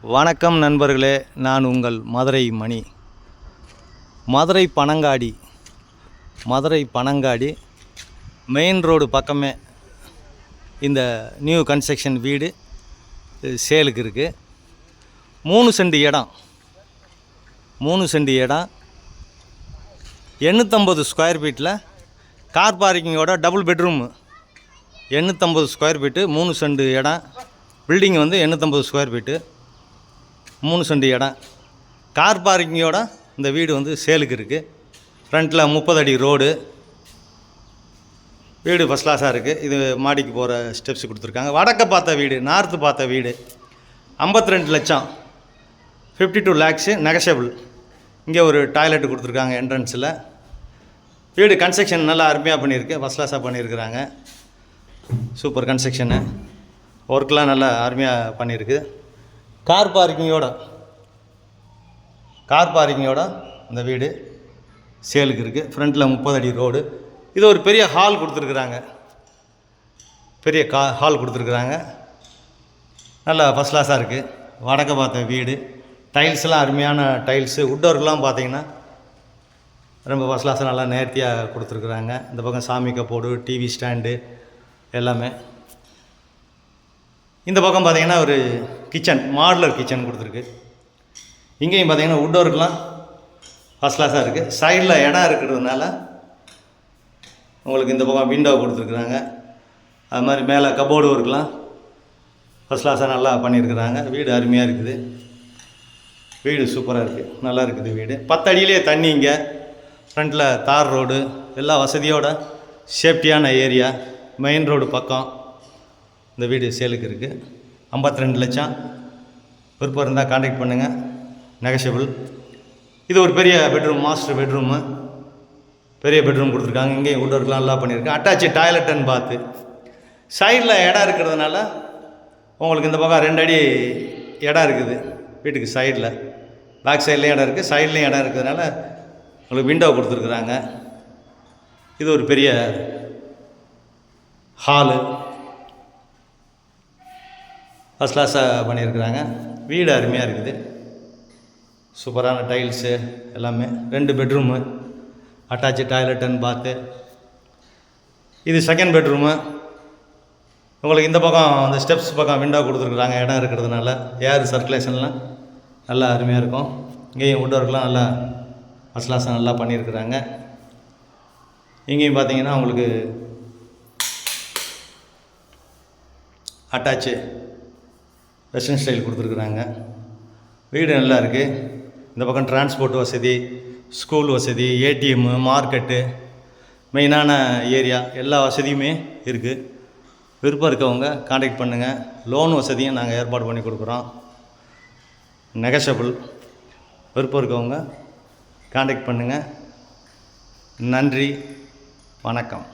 வணக்கம் நண்பர்களே, நான் உங்கள் மதுரை மணி. மதுரை பனங்காடி மெயின் ரோடு பக்கமே இந்த நியூ கன்ஸ்ட்ரக்ஷன் வீடு சேலுக்கு இருக்குது. 3 சென்ட் இடம் 850 ஸ்கொயர் ஃபீட்டில் கார் பார்க்கிங்கோட double bedroom. 850 square feet 3 cent இடம். பில்டிங் வந்து 850 ஸ்கொயர் ஃபீட்டு 3 சென்ட் இடம். கார் பார்க்கிங்கோட இந்த வீடு வந்து சேலுக்கு இருக்குது. ஃப்ரண்ட்டில் 30 அடி ரோடு. வீடு ஃபஸ்ட் கிளாஸாக இருக்குது. இது மாடிக்கு போகிற ஸ்டெப்ஸ் கொடுத்துருக்காங்க. வடக்க பார்த்த வீடு, நார்த்து பார்த்த வீடு. 52 லட்சம், 52 லேக்ஸு நெகஷபிள். இங்கே ஒரு டாய்லெட் கொடுத்துருக்காங்க என்ட்ரன்ஸில். வீடு கன்ஸ்ட்ரக்ஷன் நல்லா அருமையாக பண்ணியிருக்கு, ஃபஸ்ட் கிளாஸாக பண்ணியிருக்கிறாங்க. சூப்பர் கன்ஸ்ட்ரக்ஷனு, ஒர்க்கெலாம் நல்லா அருமையாக பண்ணியிருக்கு. கார் பார்க்கிங்கோட இந்த வீடு சேலுக்கு இருக்குது. ஃப்ரண்ட்டில் 30 அடி ரோடு. இது ஒரு பெரிய ஹால் கொடுத்துருக்குறாங்க. நல்லா ஃபஸ்ட் கிளாஸாக இருக்குது. வடக்க பார்த்த வீடு. டைல்ஸ்லாம் அருமையான டைல்ஸு. உட்டோர்க்கெலாம் பார்த்தீங்கன்னா ரொம்ப ஃபஸ்ட் கிளாஸாக நல்லா நேர்த்தியாக கொடுத்துருக்குறாங்க. இந்த பக்கம் சாமி கப்போர்டு, டிவி ஸ்டாண்டு எல்லாமே. இந்த பக்கம் பார்த்திங்கன்னா ஒரு கிச்சன், மாடுலர் கிச்சன் கொடுத்துருக்கு. இங்கேயும் பார்த்திங்கன்னா உட்டோருக்கெலாம் ஃபஸ்ட் கிளாஸாக இருக்குது. சைடில் இடம் இருக்கிறதுனால உங்களுக்கு இந்த பக்கம் விண்டோ கொடுத்துருக்குறாங்க. அது மாதிரி மேலே கபோர்டு ஒர்க்கெலாம் ஃபஸ்ட் கிளாஸாக நல்லா பண்ணியிருக்கிறாங்க. வீடு அருமையாக இருக்குது. வீடு சூப்பராக இருக்குது, நல்லா இருக்குது வீடு. 10 அடியிலே தண்ணி. இங்கே ஃப்ரண்ட்டில் தார் ரோடு, எல்லா வசதியோட சேஃப்டியான ஏரியா. மெயின் ரோடு பக்கம் இந்த வீடு சேலுக்கு இருக்குது. 52 லட்சம். விருப்பம் இருந்தால் கான்டாக்ட் பண்ணுங்கள், நெகஷபிள். இது ஒரு பெரிய பெட்ரூம், மாஸ்டர் பெட்ரூமு. பெரிய பெட்ரூம் கொடுத்துருக்காங்க. இங்கேயும் உட்டோர்க்கெலாம் நல்லா பண்ணியிருக்கேன். அட்டாச்சு டாய்லெட் அண்ட் பாத்து. சைடில் இடம் இருக்கிறதுனால உங்களுக்கு இந்த பக்கம் 2 அடி இடம் இருக்குது வீட்டுக்கு. சைடில் பேக் சைட்லேயும் இடம் இருக்குது, சைட்லேயும் இடம் இருக்கிறதுனால உங்களுக்கு விண்டோ கொடுத்துருக்குறாங்க. இது ஒரு பெரிய ஹாலு, ஃபஸ்ட் கிளாஸாக பண்ணியிருக்கிறாங்க. வீடு அருமையாக இருக்குது. சூப்பரான டைல்ஸு எல்லாமே. 2 பெட்ரூமு, அட்டாச்சு டாய்லெட் அண்ட் பாத்து. இது செகண்ட் பெட்ரூமு. உங்களுக்கு இந்த பக்கம் அந்த ஸ்டெப்ஸ் பக்கம் விண்டோ கொடுத்துருக்குறாங்க. இடம் இருக்கிறதுனால ஏர் சர்க்குலேஷன்லாம் நல்லா அருமையாக இருக்கும். இங்கேயும் உட்டோர்க்கெலாம் நல்லா ஃபஸ்ட் கிளாஸாக நல்லா பண்ணியிருக்கிறாங்க. இங்கேயும் பார்த்தீங்கன்னா உங்களுக்கு அட்டாச்சு வெஸ்டர்ன் ஸ்டைல் கொடுத்துருக்குறாங்க. வீடு நல்லா இருக்குது. இந்த பக்கம் டிரான்ஸ்போர்ட் வசதி, ஸ்கூல் வசதி, ஏடிஎம்மு, மார்க்கெட்டு, மெயினான ஏரியா, எல்லா வசதியுமே இருக்குது. விருப்பம் இருக்கவங்க கான்டாக்ட் பண்ணுங்கள். லோன் வசதியும் நாங்கள் ஏற்பாடு பண்ணி கொடுக்குறோம், நெகஷபிள். விருப்பம் இருக்கவங்க கான்டாக்ட் பண்ணுங்கள். நன்றி, வணக்கம்.